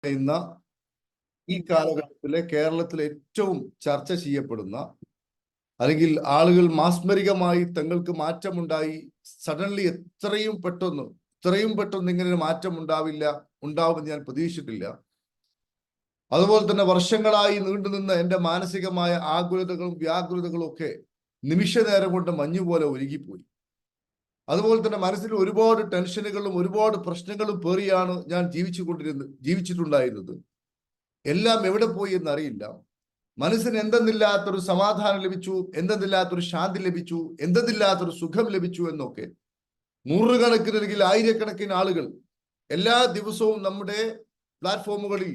പറയുന്ന ഈ കാലഘട്ടത്തിലെ കേരളത്തിലെ ഏറ്റവും ചർച്ച ചെയ്യപ്പെടുന്ന അല്ലെങ്കിൽ ആളുകൾ മാസ്മരികമായി തങ്ങൾക്ക് മാറ്റമുണ്ടായി സഡൻലി ഇത്രയും പെട്ടെന്ന് ഇങ്ങനെ ഒരു മാറ്റം ഉണ്ടാവുമെന്ന് ഞാൻ പ്രതീക്ഷിച്ചിട്ടില്ല. അതുപോലെ തന്നെ വർഷങ്ങളായി നീണ്ടുനിന്ന എൻ്റെ മാനസികമായ ആകുലതകളും വ്യാകുലതകളും ഒക്കെ നിമിഷ നേരം കൊണ്ട് മഞ്ഞുപോലെ ഒരുങ്ങിപ്പോയി. അതുപോലെ തന്നെ മനസ്സിൽ ഒരുപാട് ടെൻഷനുകളും ഒരുപാട് പ്രശ്നങ്ങളും പേറിയാണ് ഞാൻ ജീവിച്ചിട്ടുണ്ടായിരുന്നത്. എല്ലാം എവിടെ പോയി എന്നറിയില്ല. മനസ്സിന് എന്തെന്നില്ലാത്തൊരു സമാധാനം ലഭിച്ചു, എന്തെന്നില്ലാത്തൊരു ശാന്തി ലഭിച്ചു, എന്തെന്നില്ലാത്തൊരു സുഖം ലഭിച്ചു എന്നൊക്കെ നൂറുകണക്കിന് അല്ലെങ്കിൽ ആയിരക്കണക്കിന് ആളുകൾ എല്ലാ ദിവസവും നമ്മുടെ പ്ലാറ്റ്ഫോമുകളിൽ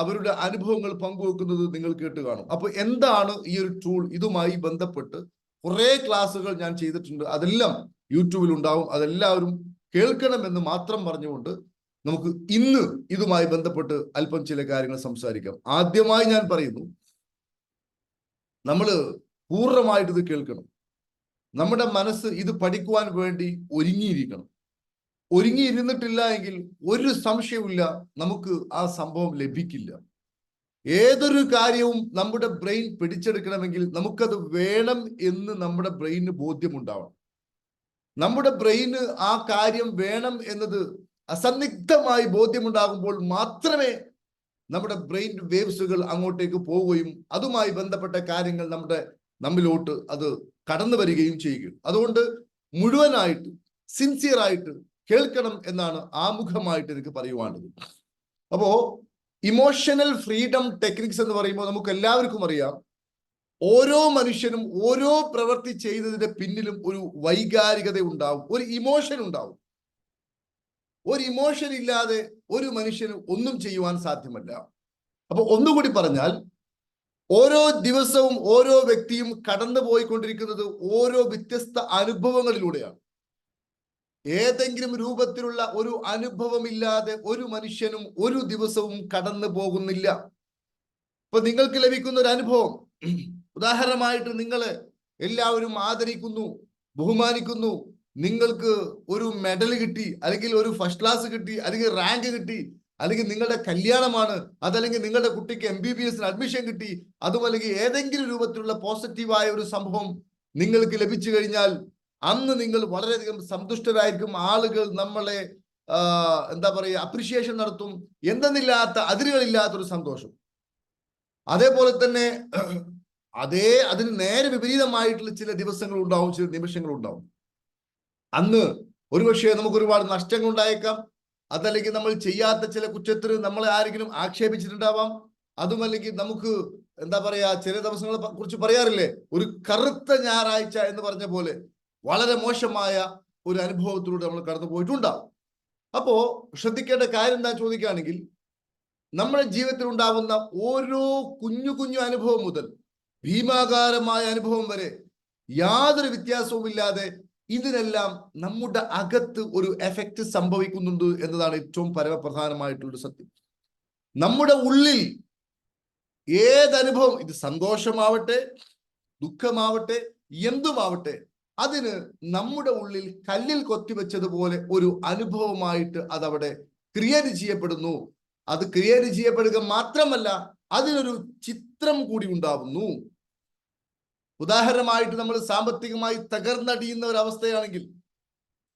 അവരുടെ അനുഭവങ്ങൾ പങ്കുവെക്കുന്നത് നിങ്ങൾ കേട്ട് കാണും. അപ്പൊ എന്താണ് ഈ ഒരു ടൂൾ? ഇതുമായി ബന്ധപ്പെട്ട് കുറെ ക്ലാസ്സുകൾ ഞാൻ ചെയ്തിട്ടുണ്ട്, അതെല്ലാം യൂട്യൂബിൽ ഉണ്ടാവും, അതെല്ലാവരും കേൾക്കണമെന്ന് മാത്രം പറഞ്ഞുകൊണ്ട് നമുക്ക് ഇന്ന് ഇതുമായി ബന്ധപ്പെട്ട് അല്പം ചില കാര്യങ്ങൾ സംസാരിക്കാം. ആദ്യമായി ഞാൻ പറയുന്നു, നമ്മൾ പൂർണ്ണമായിട്ട് ഇത് കേൾക്കണം. നമ്മുടെ മനസ്സ് ഇത് പഠിക്കുവാൻ വേണ്ടി ഒരുങ്ങിയിരുന്നിട്ടില്ല എങ്കിൽ ഒരു സംശയവുമില്ല, നമുക്ക് ആ സംഭവം ലഭിക്കില്ല. ഏതൊരു കാര്യവും നമ്മുടെ ബ്രെയിൻ പിടിച്ചെടുക്കണമെങ്കിൽ നമുക്കത് വേണം എന്ന് നമ്മുടെ ബ്രെയിന് ബോധ്യമുണ്ടാവണം. നമ്മുടെ ബ്രെയിന് ആ കാര്യം വേണം എന്നത് അസന്നിഗ്ധമായി ബോധ്യമുണ്ടാകുമ്പോൾ മാത്രമേ നമ്മുടെ ബ്രെയിൻ വേവ്സുകൾ അങ്ങോട്ടേക്ക് പോവുകയും അതുമായി ബന്ധപ്പെട്ട കാര്യങ്ങൾ നമ്മിലോട്ട് അത് കടന്നു വരികയും ചെയ്യുകയും. അതുകൊണ്ട് മുഴുവനായിട്ട് സിൻസിയറായിട്ട് കേൾക്കണം എന്നാണ് ആമുഖമായിട്ട് എനിക്ക് പറയുവാനുള്ളത്. അപ്പോ ഇമോഷണൽ ഫ്രീഡം ടെക്നിക്സ് എന്ന് പറയുമ്പോൾ നമുക്ക് എല്ലാവർക്കും അറിയാം, ഓരോ മനുഷ്യനും ഓരോ പ്രവൃത്തി ചെയ്തതിന്റെ പിന്നിലും ഒരു വൈകാരികത ഉണ്ടാവും, ഒരു ഇമോഷൻ ഉണ്ടാവും. ഒരു ഇമോഷൻ ഇല്ലാതെ ഒരു മനുഷ്യന് ഒന്നും ചെയ്യുവാൻ സാധ്യമല്ല. അപ്പൊ ഒന്നുകൂടി പറഞ്ഞാൽ, ഓരോ ദിവസവും ഓരോ വ്യക്തിയും കടന്നു പോയിക്കൊണ്ടിരിക്കുന്നത് ഓരോ വ്യത്യസ്ത അനുഭവങ്ങളിലൂടെയാണ്. ഏതെങ്കിലും രൂപത്തിലുള്ള ഒരു അനുഭവമില്ലാതെ ഒരു മനുഷ്യനും ഒരു ദിവസവും കടന്നു പോകുന്നില്ല. ഇപ്പൊ നിങ്ങൾക്ക് ലഭിക്കുന്ന ഒരു അനുഭവം, ഉദാഹരണമായിട്ട് നിങ്ങളെ എല്ലാവരും ആദരിക്കുന്നു, ബഹുമാനിക്കുന്നു, നിങ്ങൾക്ക് ഒരു മെഡൽ കിട്ടി, അല്ലെങ്കിൽ ഒരു ഫസ്റ്റ് ക്ലാസ് കിട്ടി, അല്ലെങ്കിൽ റാങ്ക് കിട്ടി, അല്ലെങ്കിൽ നിങ്ങളുടെ കല്യാണമാണ്, അതല്ലെങ്കിൽ നിങ്ങളുടെ കുട്ടിക്ക് MBBS അഡ്മിഷൻ കിട്ടി, അതും അല്ലെങ്കിൽ ഏതെങ്കിലും രൂപത്തിലുള്ള പോസിറ്റീവായ ഒരു സംഭവം നിങ്ങൾക്ക് ലഭിച്ചു കഴിഞ്ഞാൽ അന്ന് നിങ്ങൾ വളരെയധികം സന്തുഷ്ടരായിരിക്കും. ആളുകൾ നമ്മളെ എന്താ പറയുക, അപ്രിഷിയേഷൻ നടത്തും, എന്തെന്നില്ലാത്ത അതിരുകളില്ലാത്തൊരു സന്തോഷം. അതേപോലെ തന്നെ അതിന് നേരെ വിപരീതമായിട്ടുള്ള ചില ദിവസങ്ങൾ ഉണ്ടാവും, ചില നിമിഷങ്ങൾ ഉണ്ടാവും. അന്ന് ഒരുപക്ഷെ നമുക്ക് ഒരുപാട് നഷ്ടങ്ങൾ ഉണ്ടായേക്കാം, അതല്ലെങ്കിൽ നമ്മൾ ചെയ്യാത്ത ചില കുറ്റത്തിന് നമ്മളെ ആരെങ്കിലും ആക്ഷേപിച്ചിട്ടുണ്ടാവാം, അതുമല്ലെങ്കിൽ നമുക്ക് എന്താ പറയാ, ചില ദിവസങ്ങളെ കുറിച്ച് പറയാറില്ലേ, ഒരു കറുത്ത ഞായറാഴ്ച എന്ന് പറഞ്ഞ പോലെ വളരെ മോശമായ ഒരു അനുഭവത്തിലൂടെ നമ്മൾ കടന്നു പോയിട്ടുണ്ടാവും. അപ്പോ ശ്രദ്ധിക്കേണ്ട കാര്യം എന്താ ചോദിക്കുകയാണെങ്കിൽ, നമ്മുടെ ജീവിതത്തിൽ ഉണ്ടാകുന്ന ഓരോ കുഞ്ഞു അനുഭവം മുതൽ ഭീമാകാരമായ അനുഭവം വരെ യാതൊരു വ്യത്യാസവുമില്ലാതെ ഇതിനെല്ലാം നമ്മുടെ അകത്ത് ഒരു എഫക്റ്റ് സംഭവിക്കുന്നുണ്ട് എന്നതാണ് ഏറ്റവും പരമപ്രധാനമായിട്ടുള്ള സത്യം. നമ്മുടെ ഉള്ളിൽ ഏതനുഭവം, ഇത് സന്തോഷമാവട്ടെ, ദുഃഖമാവട്ടെ, എന്തുമാവട്ടെ, അതിന് നമ്മുടെ ഉള്ളിൽ കല്ലിൽ കൊത്തിവെച്ചതുപോലെ ഒരു അനുഭവമായിട്ട് അതവിടെ ക്രിയേറ്റ് ചെയ്യപ്പെടുന്നു. അത് ക്രിയേറ്റ് ചെയ്യപ്പെടുക മാത്രമല്ല, അതിനൊരു ചിത്രം കൂടി ഉണ്ടാവുന്നു. ഉദാഹരണമായിട്ട് നമ്മൾ സാമ്പത്തികമായി തകർന്നടിയുന്ന ഒരു അവസ്ഥയാണെങ്കിൽ,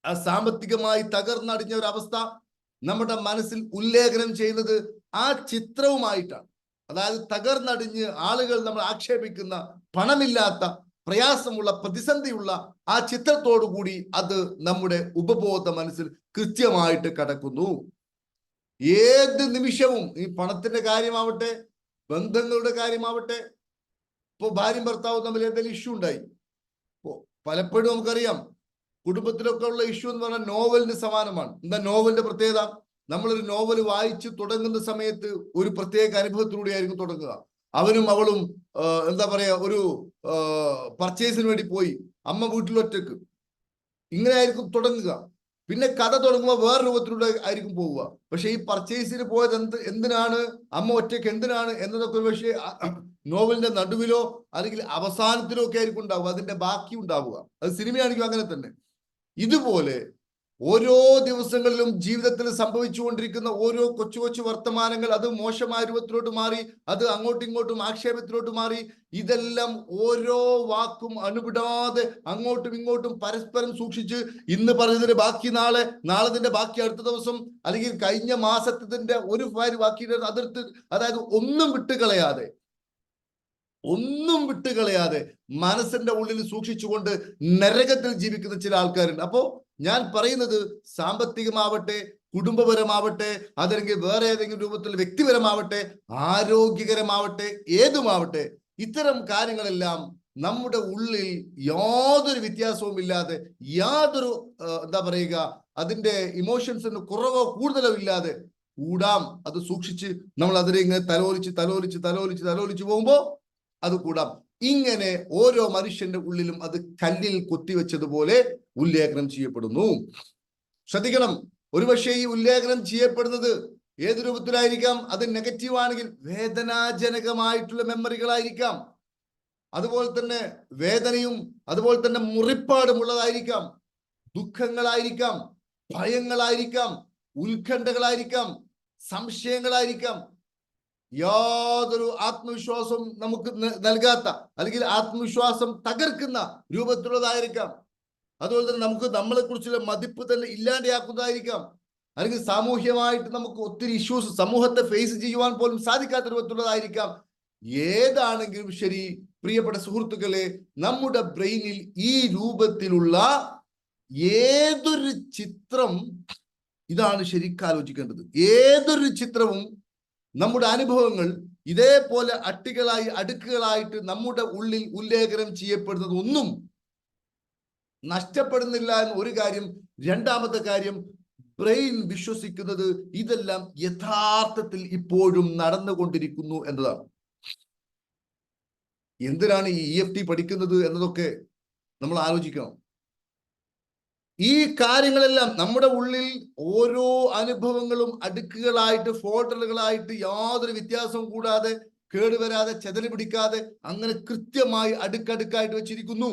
ആ സാമ്പത്തികമായി തകർന്നടിഞ്ഞ ഒരു അവസ്ഥ നമ്മുടെ മനസ്സിൽ ഉല്ലേഖനം ചെയ്യുന്നത് ആ ചിത്രവുമായിട്ടാണ്. അതായത് തകർന്നടിഞ്ഞ് ആളുകൾ നമ്മൾ ആക്ഷേപിക്കുന്ന, പണമില്ലാത്ത, പ്രയാസമുള്ള, പ്രതിസന്ധിയുള്ള ആ ചിത്രത്തോടു കൂടി അത് നമ്മുടെ ഉപബോധ മനസ്സിൽ കൃത്യമായിട്ട് കടക്കുന്നു. ഏത് നിമിഷവും, ഈ പണത്തിന്റെ കാര്യമാവട്ടെ, ബന്ധങ്ങളുടെ കാര്യമാവട്ടെ, ഇപ്പൊ ഭാര്യയും ഭർത്താവും തമ്മിൽ എന്തെങ്കിലും ഇഷ്യൂ ഉണ്ടായി, പലപ്പോഴും നമുക്കറിയാം കുടുംബത്തിലൊക്കെ ഉള്ള ഇഷ്യൂ എന്ന് പറഞ്ഞാൽ നോവലിന് സമാനമാണ്. എന്താ നോവലിന്റെ പ്രത്യേകത? നമ്മളൊരു നോവൽ വായിച്ച് തുടങ്ങുന്ന സമയത്ത് ഒരു പ്രത്യേക അനുഭവത്തിലൂടെ ആയിരിക്കും തുടങ്ങുക. അവനും അവളും എന്താ പറയാ, ഒരു പർച്ചേസിന് വേണ്ടി പോയി, അമ്മ വീട്ടിലൊറ്റക്ക്, ഇങ്ങനെ ആയിരിക്കും തുടങ്ങുക. പിന്നെ കഥ തുടങ്ങുമ്പോൾ വേറെ രൂപത്തിലൂടെ ആയിരിക്കും പോവുക. പക്ഷെ ഈ പർച്ചേസിന് പോയത് എന്തിനാണ്, അമ്മ ഒറ്റയ്ക്ക് എന്തിനാണ് എന്നതൊക്കെ പക്ഷേ നോവലിന്റെ നടുവിലോ അല്ലെങ്കിൽ അവസാനത്തിലോ ഒക്കെ ആയിരിക്കും ഉണ്ടാവുക, അതിന്റെ ബാക്കി ഉണ്ടാവുക. അത് സിനിമയാണെങ്കിലും അങ്ങനെ തന്നെ. ഇതുപോലെ ഓരോ ദിവസങ്ങളിലും ജീവിതത്തിൽ സംഭവിച്ചുകൊണ്ടിരിക്കുന്ന ഓരോ കൊച്ചു കൊച്ചു വർത്തമാനങ്ങൾ, അത് മോശമായ രൂപത്തിലോട്ട് മാറി, അത് അങ്ങോട്ടും ഇങ്ങോട്ടും ആക്ഷേപത്തിലോട്ട് മാറി. ഇതെല്ലാം ഓരോ വാക്കും അനുവിടാതെ അങ്ങോട്ടും ഇങ്ങോട്ടും പരസ്പരം സൂക്ഷിച്ച്, ഇന്ന് പറഞ്ഞതിന്റെ ബാക്കി നാളെ, നാളെ ബാക്കി അടുത്ത ദിവസം, അല്ലെങ്കിൽ കഴിഞ്ഞ മാസത്തിന്റെ ഒരു ഫയൽ ബാക്കി അതിർത്ത്, അതായത് ഒന്നും വിട്ടുകളയാതെ മനസ്സിന്റെ ഉള്ളിൽ സൂക്ഷിച്ചുകൊണ്ട് നരകത്തിൽ ജീവിക്കുന്ന ചില ആൾക്കാരുണ്ട്. അപ്പോ ഞാൻ പറയുന്നത്, സാമ്പത്തികമാവട്ടെ, കുടുംബപരമാവട്ടെ, അതല്ലെങ്കിൽ വേറെ ഏതെങ്കിലും രൂപത്തിൽ വ്യക്തിപരമാവട്ടെ, ആരോഗ്യകരമാവട്ടെ, ഏതുമാവട്ടെ, ഇത്തരം കാര്യങ്ങളെല്ലാം നമ്മുടെ ഉള്ളിൽ യാതൊരു വ്യത്യാസവും ഇല്ലാതെ, യാതൊരു എന്താ പറയുക, അതിന്റെ ഇമോഷൻസിന് കുറവോ കൂടുതലോ ഇല്ലാതെ കൂടാം. അത് സൂക്ഷിച്ച് നമ്മൾ അതിനെ ഇങ്ങനെ തലോലിച്ച് പോകുമ്പോ അത് കൂടാം. ഇങ്ങനെ ഓരോ മനുഷ്യന്റെ ഉള്ളിലും അത് കല്ലിൽ കൊത്തിവെച്ചതുപോലെ ഉല്ലേഖനം ചെയ്യപ്പെടുന്നു. ശ്രദ്ധിക്കണം, ഒരുപക്ഷെ ഈ ഉല്ലേഖനം ചെയ്യപ്പെടുന്നത് ഏത് രൂപത്തിലായിരിക്കാം? അത് നെഗറ്റീവ് ആണെങ്കിൽ വേദനാജനകമായിട്ടുള്ള മെമ്മറികളായിരിക്കാം. അതുപോലെ തന്നെ വേദനയും അതുപോലെ തന്നെ മുറിപ്പാടും ഉള്ളതായിരിക്കാം. ദുഃഖങ്ങളായിരിക്കാം, ഭയങ്ങളായിരിക്കാം, ഉത്കണ്ഠകളായിരിക്കാം, സംശയങ്ങളായിരിക്കാം. യാതൊരു ആത്മവിശ്വാസം നമുക്ക് നൽകാത്ത, അല്ലെങ്കിൽ ആത്മവിശ്വാസം തകർക്കുന്ന രൂപത്തിലുള്ളതായിരിക്കാം. അതുപോലെ തന്നെ നമുക്ക് നമ്മളെ കുറിച്ചുള്ള മതിപ്പ് തന്നെ ഇല്ലാതെയാക്കുന്നതായിരിക്കാം. അല്ലെങ്കിൽ സാമൂഹ്യമായിട്ട് നമുക്ക് ഒത്തിരി ഇഷ്യൂസ് സമൂഹത്തെ ഫേസ് ചെയ്യുവാൻ പോലും സാധിക്കാത്ത രൂപത്തിലുള്ളതായിരിക്കാം. ഏതാണെങ്കിലും ശരി, പ്രിയപ്പെട്ട സുഹൃത്തുക്കളെ, നമ്മുടെ ബ്രെയിനിൽ ഈ രൂപത്തിലുള്ള ഏതൊരു ചിത്രം, ഇതാണ് ശരിക്കാലോചിക്കേണ്ടത്, ഏതൊരു ചിത്രവും, നമ്മുടെ അനുഭവങ്ങൾ ഇതേപോലെ അടുക്കുകളായിട്ട് നമ്മുടെ ഉള്ളിൽ ഉല്ലേഖനം ചെയ്യപ്പെടുന്നത് ഒന്നും നഷ്ടപ്പെടുന്നില്ല എന്ന് ഒരു കാര്യം. രണ്ടാമത്തെ കാര്യം, ബ്രെയിൻ വിശ്വസിക്കുന്നത് ഇതെല്ലാം യഥാർത്ഥത്തിൽ ഇപ്പോഴും നടന്നുകൊണ്ടിരിക്കുന്നു എന്നതാണ്. എന്തിനാണ് ഈ EFT പഠിക്കുന്നത് എന്നതൊക്കെ നമ്മൾ ആലോചിക്കണം. ഈ കാര്യങ്ങളെല്ലാം നമ്മുടെ ഉള്ളിൽ ഓരോ അനുഭവങ്ങളും അടുക്കുകളായിട്ട്, ഫോൾഡറുകളായിട്ട്, യാതൊരു വ്യത്യാസവും കൂടാതെ, കേടുവരാതെ, ചെതല് പിടിക്കാതെ, അങ്ങനെ കൃത്യമായി അടുക്കടുക്കായിട്ട് വെച്ചിരിക്കുന്നു.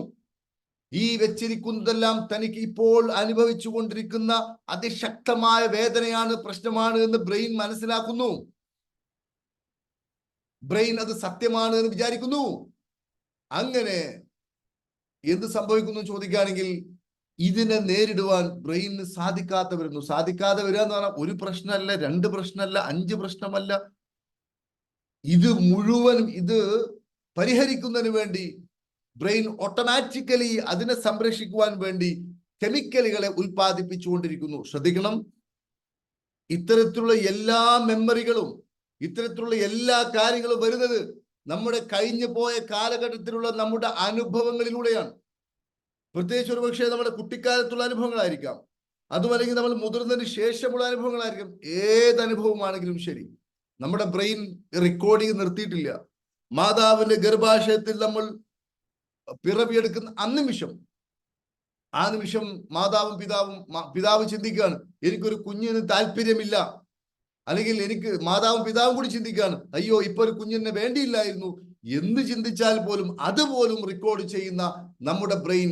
ഈ വെച്ചിരിക്കുന്നതെല്ലാം തനിക്ക് ഇപ്പോൾ അനുഭവിച്ചു കൊണ്ടിരിക്കുന്ന അതിശക്തമായ വേദനയാണ്, പ്രശ്നമാണ് എന്ന് ബ്രെയിൻ മനസ്സിലാക്കുന്നു. ബ്രെയിൻ അത് സത്യമാണ് എന്ന് വിചാരിക്കുന്നു. അങ്ങനെ എന്ത് സംഭവിക്കുന്നു ചോദിക്കുകയാണെങ്കിൽ, ഇതിനെ നേരിടുവാൻ ബ്രെയിനിന് സാധിക്കാതെ വരിക എന്ന് പറഞ്ഞാൽ ഒരു പ്രശ്നമല്ല, രണ്ട് പ്രശ്നമല്ല, 5 പ്രശ്നമല്ല. ഇത് മുഴുവനും ഇത് പരിഹരിക്കുന്നതിന് വേണ്ടി ബ്രെയിൻ ഓട്ടോമാറ്റിക്കലി അതിനെ സംരക്ഷിക്കുവാൻ വേണ്ടി കെമിക്കലുകളെ ഉൽപ്പാദിപ്പിച്ചുകൊണ്ടിരിക്കുന്നു. ശ്രദ്ധിക്കണം, ഇത്തരത്തിലുള്ള എല്ലാ മെമ്മറികളും, ഇത്തരത്തിലുള്ള എല്ലാ കാര്യങ്ങളും വരുന്നത് നമ്മുടെ കഴിഞ്ഞു പോയ കാലഘട്ടത്തിലുള്ള നമ്മുടെ അനുഭവങ്ങളിലൂടെയാണ്. പ്രത്യേകിച്ച് ഒരു പക്ഷേ നമ്മുടെ കുട്ടിക്കാലത്തുള്ള അനുഭവങ്ങളായിരിക്കാം, അതുമല്ലെങ്കിൽ നമ്മൾ മുതിർന്നതിന് ശേഷമുള്ള അനുഭവങ്ങളായിരിക്കും. ഏത് അനുഭവമാണെങ്കിലും ശരി, നമ്മുടെ ബ്രെയിൻ റെക്കോർഡിങ് നിർത്തിയിട്ടില്ല. മാതാവിന്റെ ഗർഭാശയത്തിൽ നമ്മൾ പിറവിയെടുക്കുന്ന ആ നിമിഷം പിതാവ് ചിന്തിക്കുകയാണ്, എനിക്കൊരു കുഞ്ഞിന് താല്പര്യമില്ല. അല്ലെങ്കിൽ മാതാവും പിതാവും കൂടി ചിന്തിക്കുകയാണ്, അയ്യോ ഇപ്പൊ ഒരു കുഞ്ഞിനെ വേണ്ടിയില്ലായിരുന്നു എന്ന് ചിന്തിച്ചാൽ പോലും അതുപോലും റെക്കോർഡ് ചെയ്യുന്ന നമ്മുടെ ബ്രെയിൻ,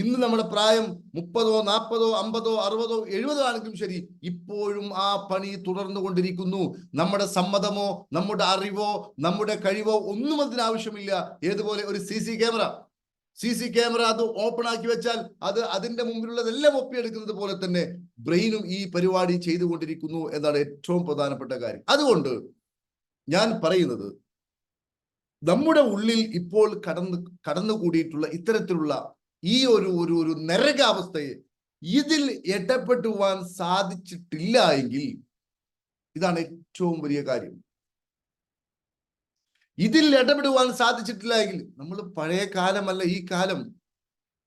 ഇന്ന് നമ്മുടെ പ്രായം 30, 40, 50, 60, 70 ആണെങ്കിലും ശരി, ഇപ്പോഴും ആ പണി തുടർന്നു കൊണ്ടിരിക്കുന്നു. നമ്മുടെ സമ്മതമോ നമ്മുടെ അറിവോ നമ്മുടെ കഴിവോ ഒന്നും അതിനാവശ്യമില്ല. ഏതുപോലെ ഒരു CC ക്യാമറ അത് ഓപ്പൺ ആക്കി വെച്ചാൽ അത് അതിന്റെ മുമ്പിലുള്ളതെല്ലാം ഒപ്പിയെടുക്കുന്നത് പോലെ തന്നെ ബ്രെയിനും ഈ പരിപാടി ചെയ്തുകൊണ്ടിരിക്കുന്നു എന്നാണ് ഏറ്റവും പ്രധാനപ്പെട്ട കാര്യം. അതുകൊണ്ട് ഞാൻ പറയുന്നത്, നമ്മുടെ ഉള്ളിൽ ഇപ്പോൾ കടന്നുകൂടിയിട്ടുള്ള ഇത്തരത്തിലുള്ള ഈ ഒരു നരകാവസ്ഥയെ ഇതിൽ ഇടപെടുവാൻ സാധിച്ചിട്ടില്ല എങ്കിൽ, ഇതാണ് ഏറ്റവും വലിയ കാര്യം. ഇതിൽ ഇടപെടുവാൻ സാധിച്ചിട്ടില്ല എങ്കിൽ, നമ്മൾ പഴയ കാലമല്ല ഈ കാലം.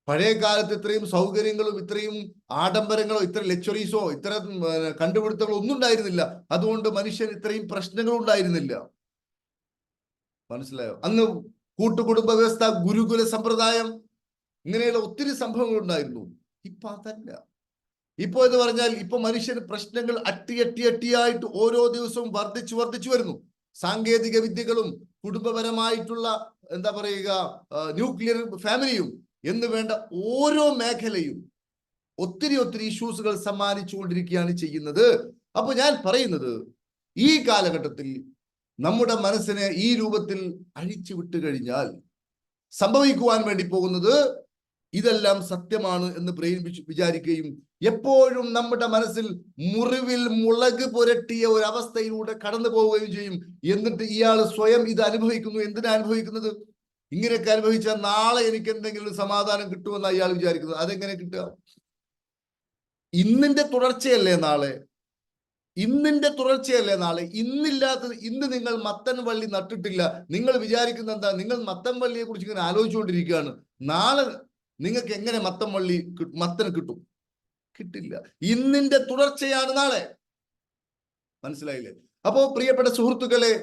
പഴയ കാലത്ത് ഇത്രയും സൗകര്യങ്ങളും ഇത്രയും ആഡംബരങ്ങളോ ഇത്ര ലക്ഷറീസോ ഇത്തരം കണ്ടുപിടുത്തങ്ങളോ ഒന്നും ഉണ്ടായിരുന്നില്ല. അതുകൊണ്ട് മനുഷ്യൻ ഇത്രയും പ്രശ്നങ്ങളും ഉണ്ടായിരുന്നില്ല. മനസ്സിലായോ? അന്ന് കൂട്ടുകുടുംബ വ്യവസ്ഥ, ഗുരുകുല സമ്പ്രദായം, ഇങ്ങനെയുള്ള ഒത്തിരി സംഭവങ്ങൾ ഉണ്ടായിരുന്നു. ഇപ്പൊ അതല്ല. ഇപ്പൊ എന്ന് പറഞ്ഞാൽ ഇപ്പൊ മനുഷ്യന് പ്രശ്നങ്ങൾ അട്ടിയായിട്ട് ഓരോ ദിവസവും വർദ്ധിച്ചു വരുന്നു. സാങ്കേതിക വിദ്യകളും കുടുംബപരമായിട്ടുള്ള എന്താ പറയുക, ന്യൂക്ലിയർ ഫാമിലിയും എന്ന് വേണ്ട ഓരോ മേഖലയും ഒത്തിരി ഒത്തിരി ഇഷ്യൂസുകൾ സമ്മാനിച്ചുകൊണ്ടിരിക്കുകയാണ് ചെയ്യുന്നത്. അപ്പൊ ഞാൻ പറയുന്നത്, ഈ കാലഘട്ടത്തിൽ നമ്മുടെ മനസ്സിനെ ഈ രൂപത്തിൽ അഴിച്ചു വിട്ടു കഴിഞ്ഞാൽ സംഭവിക്കുവാൻ വേണ്ടി പോകുന്നത് ഇതെല്ലാം സത്യമാണ് എന്ന് ബ്രെയിൻ വിചാരിക്കുകയും എപ്പോഴും നമ്മുടെ മനസ്സിൽ മുറിവിൽ മുളക് പുരട്ടിയ ഒരു അവസ്ഥയിലൂടെ കടന്നു പോവുകയും ചെയ്യും. എന്നിട്ട് ഇയാൾ സ്വയം ഇത് അനുഭവിക്കുന്നു. എന്തിനാ അനുഭവിക്കുന്നത്? ഇങ്ങനെയൊക്കെ അനുഭവിച്ചാൽ നാളെ എനിക്ക് എന്തെങ്കിലും സമാധാനം കിട്ടുമെന്ന് അയാൾ വിചാരിക്കുന്നത്. അതെങ്ങനെ കിട്ടുക? ഇന്നിന്റെ തുടർച്ചയല്ലേ നാളെ? ഇന്നിന്റെ തുടർച്ചയല്ലേ നാളെ? ഇന്നില്ലാത്തത്, ഇന്ന് നിങ്ങൾ മത്തൻ വള്ളി നട്ടിട്ടില്ല, നിങ്ങൾ വിചാരിക്കുന്ന എന്താ? നിങ്ങൾ മത്തൻ വള്ളിയെ കുറിച്ച് ഇങ്ങനെ ആലോചിച്ചുകൊണ്ടിരിക്കുകയാണ്. നാളെ നിങ്ങൾക്ക് എങ്ങനെ മത്തൻ കിട്ടും? കിട്ടില്ല. ഇന്നിന്റെ തുടർച്ചയാണ് നാളെ. മനസ്സിലായില്ലേ? അപ്പോ പ്രിയപ്പെട്ട സുഹൃത്തുക്കളെ,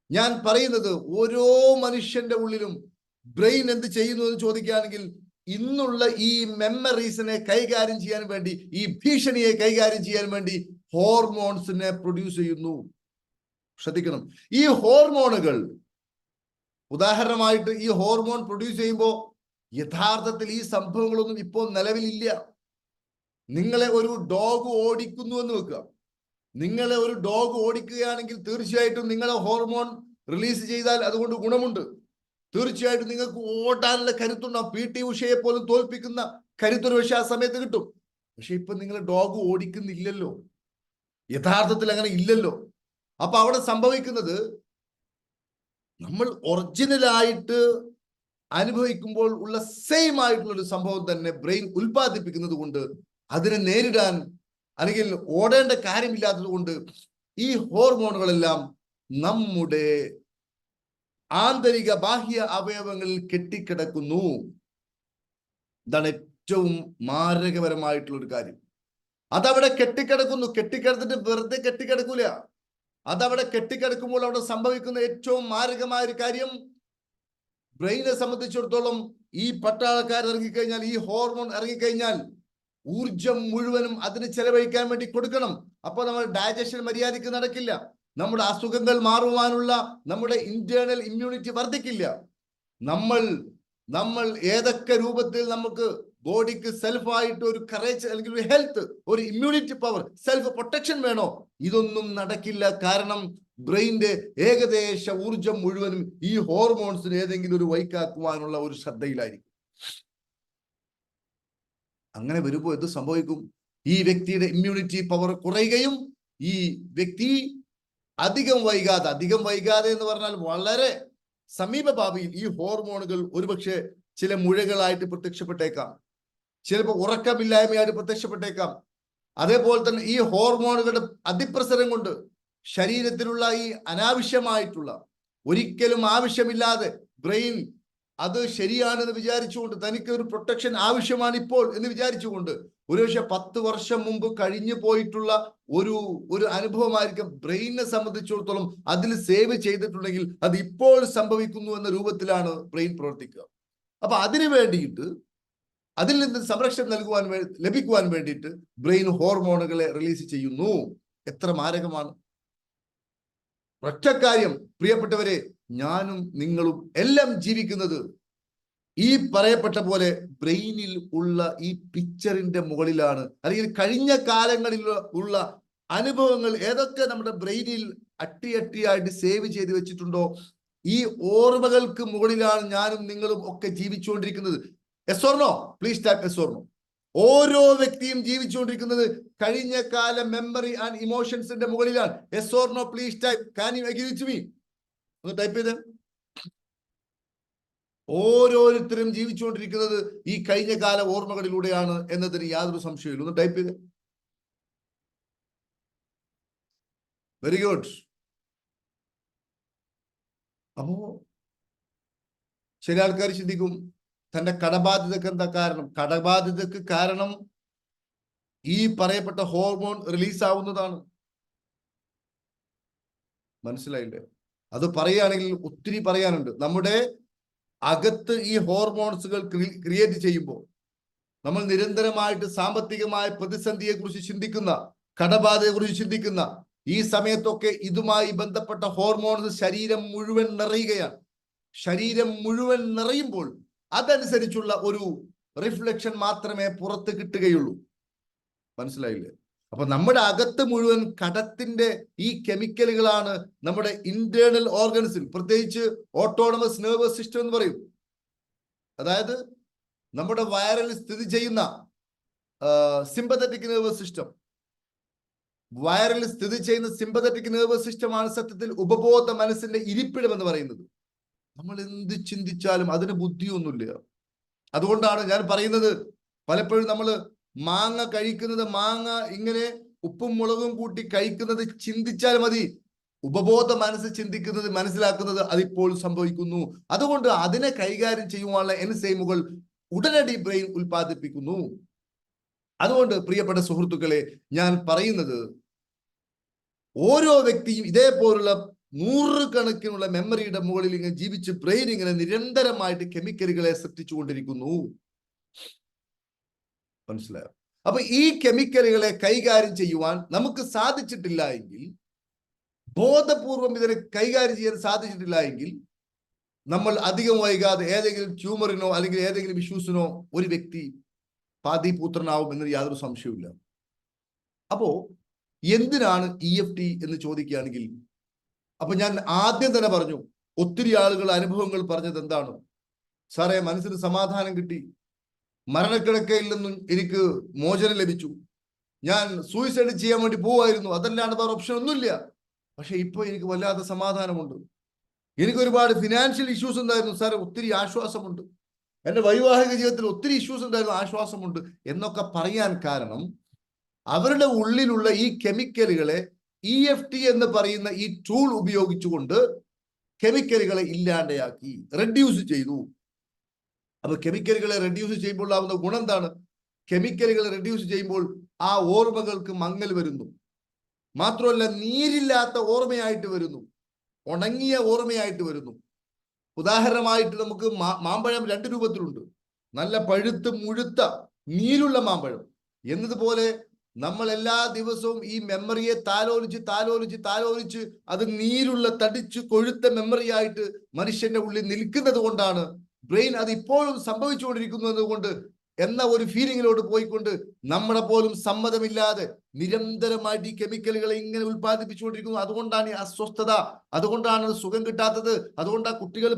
ഞാൻ പറയുന്നത്, ഓരോ മനുഷ്യന്റെ ഉള്ളിലും ബ്രെയിൻ എന്ത് ചെയ്യുന്നു എന്ന് ചോദിക്കുകയാണെങ്കിൽ, ഇന്നുള്ള ഈ മെമ്മറീസിനെ കൈകാര്യം ചെയ്യാൻ വേണ്ടി, ഈ ഭീഷണിയെ കൈകാര്യം ചെയ്യാൻ വേണ്ടി ഹോർമോൺസിനെ പ്രൊഡ്യൂസ് ചെയ്യുന്നു. ശ്രദ്ധിക്കണം. ഈ ഹോർമോണുകൾ, ഉദാഹരണമായിട്ട് ഈ ഹോർമോൺ പ്രൊഡ്യൂസ് ചെയ്യുമ്പോൾ യഥാർത്ഥത്തിൽ ഈ സംഭവങ്ങളൊന്നും ഇപ്പോൾ നിലവിലില്ല. നിങ്ങളെ ഒരു ഡോഗ് ഓടിക്കുന്നു എന്ന് വെക്കുക. നിങ്ങളെ ഒരു ഡോഗ് ഓടിക്കുകയാണെങ്കിൽ തീർച്ചയായിട്ടും നിങ്ങളെ ഹോർമോൺ റിലീസ് ചെയ്താൽ അതുകൊണ്ട് ഗുണമുണ്ട്. തീർച്ചയായിട്ടും നിങ്ങൾക്ക് ഓടാനുള്ള കരുത്തുണ്ടാവും. PT ഉഷയെ പോലും തോൽപ്പിക്കുന്ന കരുത്തൊരു പക്ഷെ ആ സമയത്ത് കിട്ടും. പക്ഷെ ഇപ്പൊ നിങ്ങൾ ഡോഗ് ഓടിക്കുന്നില്ലല്ലോ, യഥാർത്ഥത്തിൽ അങ്ങനെ ഇല്ലല്ലോ. അപ്പൊ അവിടെ സംഭവിക്കുന്നത്, നമ്മൾ ഒറിജിനലായിട്ട് അനുഭവിക്കുമ്പോൾ ഉള്ള സെയിം ആയിട്ടുള്ള ഒരു സംഭവം തന്നെ ബ്രെയിൻ ഉൽപ്പാദിപ്പിക്കുന്നത് കൊണ്ട് അതിനെ നേരിടാൻ അല്ലെങ്കിൽ ഓടേണ്ട കാര്യമില്ലാത്തത് കൊണ്ട് ഈ ഹോർമോണുകളെല്ലാം നമ്മുടെ ആന്തരിക ബാഹ്യ അവയവങ്ങളിൽ കെട്ടിക്കിടക്കുന്നു. ഇതാണ് ഏറ്റവും മാരകപരമായിട്ടുള്ള ഒരു കാര്യം. അതവിടെ കെട്ടിക്കിടക്കുന്നു. കെട്ടിക്കിടന്നിട്ട് വെറുതെ കെട്ടിക്കിടക്കൂല. അതവിടെ കെട്ടിക്കിടക്കുമ്പോൾ അവിടെ സംഭവിക്കുന്ന ഏറ്റവും മാരകമായ ഒരു കാര്യം, ബ്രെയിനെ സംബന്ധിച്ചിടത്തോളം ഈ പട്ടാളക്കാർ ഇറങ്ങിക്കഴിഞ്ഞാൽ, ഈ ഹോർമോൺ ഇറങ്ങിക്കഴിഞ്ഞാൽ ഊർജം മുഴുവനും അതിന് ചെലവഴിക്കാൻ വേണ്ടി കൊടുക്കണം. അപ്പൊ നമ്മൾ ഡൈജഷൻ മര്യാദയ്ക്ക് നടക്കില്ല. നമ്മുടെ അസുഖങ്ങൾ മാറുവാനുള്ള നമ്മുടെ ഇന്റേണൽ ഇമ്മ്യൂണിറ്റി വർദ്ധിക്കില്ല. നമ്മൾ ഏതൊക്കെ രൂപത്തിൽ നമുക്ക് ബോഡിക്ക് സെൽഫായിട്ട് ഒരു കറേജ് അല്ലെങ്കിൽ ഒരു ഹെൽത്ത്, ഒരു ഇമ്മ്യൂണിറ്റി പവർ, സെൽഫ് പ്രൊട്ടക്ഷൻ വേണോ? ഇതൊന്നും നടക്കില്ല. കാരണം ബ്രെയിന്റെ ഏകദേശ ഊർജം മുഴുവനും ഈ ഹോർമോൺസിന് ഏതെങ്കിലും ഒരു വൈക്കാക്കുവാനുള്ള ഒരു ശ്രദ്ധയിലായിരിക്കും. അങ്ങനെ വരുമ്പോൾ എന്ത് സംഭവിക്കും? ഈ വ്യക്തിയുടെ ഇമ്മ്യൂണിറ്റി പവർ കുറയുകയും ഈ വ്യക്തി അധികം വൈകാതെ എന്ന് പറഞ്ഞാൽ വളരെ സമീപ ഭാവിയിൽ ഈ ഹോർമോണുകൾ ഒരുപക്ഷെ ചില മുഴകളായിട്ട് പ്രത്യക്ഷപ്പെട്ടേക്കാം, ചിലപ്പോൾ ഉറക്കമില്ലായ്മയായിട്ട് പ്രത്യക്ഷപ്പെട്ടേക്കാം. അതേപോലെ തന്നെ ഈ ഹോർമോണുകളുടെ അതിപ്രസരം കൊണ്ട് ശരീരത്തിലുള്ള ഈ അനാവശ്യമായിട്ടുള്ള, ഒരിക്കലും ആവശ്യമില്ലാതെ ബ്രെയിൻ അത് ശരിയാണെന്ന് വിചാരിച്ചുകൊണ്ട്, തനിക്ക് ഒരു പ്രൊട്ടക്ഷൻ ആവശ്യമാണ് ഇപ്പോൾ എന്ന് വിചാരിച്ചുകൊണ്ട്, ഒരുപക്ഷെ 10 വർഷം മുമ്പ് കഴിഞ്ഞു പോയിട്ടുള്ള ഒരു അനുഭവമായിരിക്കും ബ്രെയിനിനെ സംബന്ധിച്ചിടത്തോളം അതിൽ സേവ് ചെയ്തിട്ടുണ്ടെങ്കിൽ അത് ഇപ്പോൾ സംഭവിക്കുന്നു എന്ന രൂപത്തിലാണ് ബ്രെയിൻ പ്രവർത്തിക്കുക. അപ്പൊ അതിനു വേണ്ടിയിട്ട്, അതിൽ നിന്ന് സംരക്ഷണം ലഭിക്കുവാൻ വേണ്ടിയിട്ട് ബ്രെയിൻ ഹോർമോണുകളെ റിലീസ് ചെയ്യുന്നു. എത്ര മാരകമാണ്! ഒറ്റ കാര്യം പ്രിയപ്പെട്ടവരെ, ഞാനും നിങ്ങളും എല്ലാം ജീവിക്കുന്നത് ഈ പറയപ്പെട്ട പോലെ ബ്രെയിനിൽ ഉള്ള ഈ പിക്ചറിന്റെ മുകളിലാണ്. അല്ലെങ്കിൽ കഴിഞ്ഞ കാലങ്ങളിൽ ഉള്ള അനുഭവങ്ങൾ ഏതൊക്കെ നമ്മുടെ ബ്രെയിനിൽ അട്ടിയായിട്ട് സേവ് ചെയ്ത് വെച്ചിട്ടുണ്ടോ, ഈ ഓർമ്മകൾക്ക് മുകളിലാണ് ഞാനും നിങ്ങളും ഒക്കെ ജീവിച്ചുകൊണ്ടിരിക്കുന്നത്. Yes or no? Please type yes or no. ഓരോ വ്യക്തിയും ജീവിച്ചുകൊണ്ടിരിക്കുന്നത് കഴിഞ്ഞ കാല മെമ്മറി ആൻഡ് ഇമോഷൻസിന്റെ മുകളിലാണ്. Yes or no? Please type. Can you agree with me? ഒന്ന് ടൈപ്പ് ചെയ്ത്. ഓരോരുത്തരും ജീവിച്ചുകൊണ്ടിരിക്കുന്നത് ഈ കഴിഞ്ഞ കാല ഓർമ്മകളിലൂടെയാണ് എന്നതിന് യാതൊരു സംശയമില്ല. ഒന്ന് ടൈപ്പ് ചെയ്ത്. Very good. അപ്പോ ചില ആൾക്കാർ ചിന്തിക്കും, തന്റെ കടബാധ്യതക്ക് എന്താ കാരണം? കടബാധ്യതക്ക് കാരണം ഈ പറയപ്പെട്ട ഹോർമോൺ റിലീസ് ആവുന്നതാണ്. മനസ്സിലായില്ലേ? അത് പറയുകയാണെങ്കിൽ ഒത്തിരി പറയാനുണ്ട്. നമ്മുടെ അകത്ത് ഈ ഹോർമോൺസുകൾ ക്രിയേറ്റ് ചെയ്യുമ്പോൾ നമ്മൾ നിരന്തരമായിട്ട് സാമ്പത്തികമായ പ്രതിസന്ധിയെ കുറിച്ച് ചിന്തിക്കുന്ന, കടബാധയെ കുറിച്ച് ചിന്തിക്കുന്ന ഈ സമയത്തൊക്കെ ഇതുമായി ബന്ധപ്പെട്ട ഹോർമോൺസ് ശരീരം മുഴുവൻ നിറയുകയാണ്. ശരീരം മുഴുവൻ നിറയുമ്പോൾ അതനുസരിച്ചുള്ള ഒരു റിഫ്ലക്ഷൻ മാത്രമേ പുറത്ത് കിട്ടുകയുള്ളൂ. മനസ്സിലായില്ലേ? അപ്പൊ നമ്മുടെ അകത്ത് മുഴുവൻ കടത്തിന്റെ ഈ കെമിക്കലുകളാണ് നമ്മുടെ ഇന്റേണൽ ഓർഗൻസിൽ, പ്രത്യേകിച്ച് ഓട്ടോണമസ് നെർവസ് സിസ്റ്റം എന്ന് പറയും. അതായത് നമ്മുടെ വയറിൽ സ്ഥിതി ചെയ്യുന്ന സിമ്പത്തറ്റിക് നെർവസ് സിസ്റ്റം, വയറിൽ സ്ഥിതി ചെയ്യുന്ന സിമ്പത്തറ്റിക് നെർവസ് സിസ്റ്റമാണ് സത്യത്തിൽ ഉപബോധ മനസ്സിന്റെ ഇരിപ്പിടം എന്ന് പറയുന്നത്. നമ്മൾ എന്ത് ചിന്തിച്ചാലും അതിന് ബുദ്ധിയൊന്നുമില്ല. അതുകൊണ്ടാണ് ഞാൻ പറയുന്നത്, പലപ്പോഴും നമ്മൾ മാങ്ങ കഴിക്കുന്നത്, മാങ്ങ ഇങ്ങനെ ഉപ്പും മുളകും കൂട്ടി കഴിക്കുന്നത് ചിന്തിച്ചാൽ മതി. ഉപബോധ മനസ്സ് ചിന്തിക്കുന്നത്, മനസ്സിലാക്കുന്നത് അതിപ്പോൾ സംഭവിക്കുന്നു. അതുകൊണ്ട് അതിനെ കൈകാര്യം ചെയ്യുവാനുള്ള എൻസൈമുകൾ ഉടനടി ബ്രെയിൻ ഉൽപ്പാദിപ്പിക്കുന്നു. അതുകൊണ്ട് പ്രിയപ്പെട്ട സുഹൃത്തുക്കളെ, ഞാൻ പറയുന്നത്, ഓരോ വ്യക്തിയും ഇതേപോലുള്ള നൂറുകണക്കിനുള്ള മെമ്മറിയുടെ മുകളിൽ ഇങ്ങനെ ജീവിച്ച് ബ്രെയിൻ ഇങ്ങനെ നിരന്തരമായിട്ട് കെമിക്കലുകളെ സൃഷ്ടിച്ചുകൊണ്ടിരിക്കുന്നു. മനസ്സിലായോ? അപ്പൊ ഈ കെമിക്കലുകളെ കൈകാര്യം ചെയ്യുവാൻ നമുക്ക് സാധിച്ചിട്ടില്ല എങ്കിൽ, ബോധപൂർവം ഇതിനെ കൈകാര്യം ചെയ്യാൻ സാധിച്ചിട്ടില്ല എങ്കിൽ, നമ്മൾ അധികം വൈകാതെ ഏതെങ്കിലും ട്യൂമറിനോ അല്ലെങ്കിൽ ഏതെങ്കിലും ഇഷ്യൂസിനോ ഒരു വ്യക്തി പാതിപൂത്രനാവും എന്ന് യാതൊരു സംശയവുമില്ല. അപ്പോ എന്തിനാണ് EFT എന്ന് ചോദിക്കുകയാണെങ്കിൽ, അപ്പൊ ഞാൻ ആദ്യം തന്നെ പറഞ്ഞു, ഒത്തിരി ആളുകൾ അനുഭവങ്ങൾ പറഞ്ഞത് എന്താണ്? സാറേ, മനസ്സിന് സമാധാനം കിട്ടി, മരണക്കിടക്കയിൽ നിന്നും എനിക്ക് മോചനം ലഭിച്ചു, ഞാൻ സൂയിസൈഡ് ചെയ്യാൻ വേണ്ടി പോവായിരുന്നു, അതല്ലാണ്ട് വേറെ ഓപ്ഷൻ ഒന്നുമില്ല, പക്ഷെ ഇപ്പൊ എനിക്ക് വല്ലാത്ത സമാധാനമുണ്ട്, എനിക്ക് ഒരുപാട് ഫിനാൻഷ്യൽ ഇഷ്യൂസ് ഉണ്ടായിരുന്നു സാറേ, ഒത്തിരി ആശ്വാസമുണ്ട്, എന്റെ വൈവാഹിക ജീവിതത്തിൽ ഒത്തിരി ഇഷ്യൂസ് ഉണ്ടായിരുന്നു, ആശ്വാസമുണ്ട് എന്നൊക്കെ പറയാൻ കാരണം, അവരുടെ ഉള്ളിലുള്ള ഈ കെമിക്കലുകളെ EFT എന്ന് പറയുന്ന ഈ ടൂൾ ഉപയോഗിച്ചുകൊണ്ട് കെമിക്കലുകളെ ഇല്ലാണ്ടെയാക്കി, റെഡ്യൂസ് ചെയ്തു. അപ്പൊ കെമിക്കലുകളെ റെഡ്യൂസ് ചെയ്യുമ്പോൾ ആവുന്ന ഗുണം എന്താണ്? കെമിക്കലുകൾ റെഡ്യൂസ് ചെയ്യുമ്പോൾ ആ ഓർമ്മകൾക്ക് മങ്ങൽ വരുന്നു. മാത്രമല്ല, നീരില്ലാത്ത ഓർമ്മയായിട്ട് വരുന്നു, ഉണങ്ങിയ ഓർമ്മയായിട്ട് വരുന്നു. ഉദാഹരണമായിട്ട് നമുക്ക് മാമ്പഴം രണ്ട് രൂപത്തിലുണ്ട്. നല്ല പഴുത്ത് മുഴുത്ത നീരുള്ള മാമ്പഴം എന്നതുപോലെ നമ്മൾ എല്ലാ ദിവസവും ഈ മെമ്മറിയെ താലോലിച്ച് അത് നീരുള്ള തടിച്ചു കൊഴുത്ത മെമ്മറിയായിട്ട് മനുഷ്യന്റെ ഉള്ളിൽ നിൽക്കുന്നത് കൊണ്ടാണ് ബ്രെയിൻ അത് ഇപ്പോഴും സംഭവിച്ചുകൊണ്ടിരിക്കുന്നത് കൊണ്ട് എന്ന ഒരു ഫീലിങ്ങിലോട്ട് പോയിക്കൊണ്ട് നമ്മളെ പോലും സമ്മതമില്ലാതെ നിരന്തരമായിട്ട് ഈ കെമിക്കലുകളെ ഇങ്ങനെ ഉൽപ്പാദിപ്പിച്ചുകൊണ്ടിരിക്കുന്നു. അതുകൊണ്ടാണ് ഈ അസ്വസ്ഥത, അതുകൊണ്ടാണ് സുഖം കിട്ടാത്തത്, അതുകൊണ്ടാണ് കുട്ടികൾ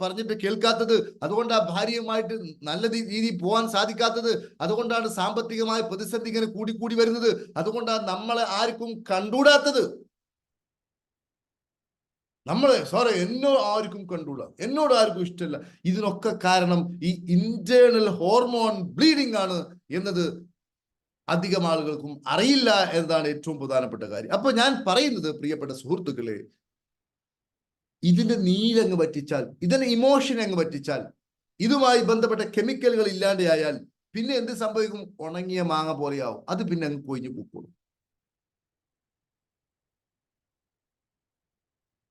പറഞ്ഞിട്ട് കേൾക്കാത്തത്, അതുകൊണ്ടാണ് ഭാര്യയുമായിട്ട് നല്ല രീതിയിൽ പോകാൻ സാധിക്കാത്തത്, അതുകൊണ്ടാണ് സാമ്പത്തികമായ പ്രതിസന്ധി ഇങ്ങനെ കൂടി വരുന്നത്, അതുകൊണ്ടാണ് നമ്മളെ ആർക്കും കണ്ടുകൂടാത്തത്. നമ്മളെ സാറേ എന്നോട് ആർക്കും കണ്ടുകൂടാ, എന്നോട് ആർക്കും ഇഷ്ടമല്ല. ഇതിനൊക്കെ കാരണം ഈ ഇന്റേണൽ ഹോർമോൺ ബ്ലീഡിംഗ് ആണ് എന്നത് അധികം ആളുകൾക്കും അറിയില്ല എന്നതാണ് ഏറ്റവും പ്രധാനപ്പെട്ട കാര്യം. അപ്പൊ ഞാൻ പറയുന്നത്, പ്രിയപ്പെട്ട സുഹൃത്തുക്കളെ, ഇതിന്റെ നീരങ്ങ് പറ്റിച്ചാൽ, ഇതിന്റെ ഇമോഷൻ അങ്ങ് പറ്റിച്ചാൽ, ഇതുമായി ബന്ധപ്പെട്ട കെമിക്കലുകൾ ഇല്ലാതെയായാൽ പിന്നെ എന്ത് സംഭവിക്കും? ഉണങ്ങിയ മാങ്ങ പോലെയാവും, അത് പിന്നെ അങ്ങ് കൊഴിഞ്ഞു പോയിക്കോളും.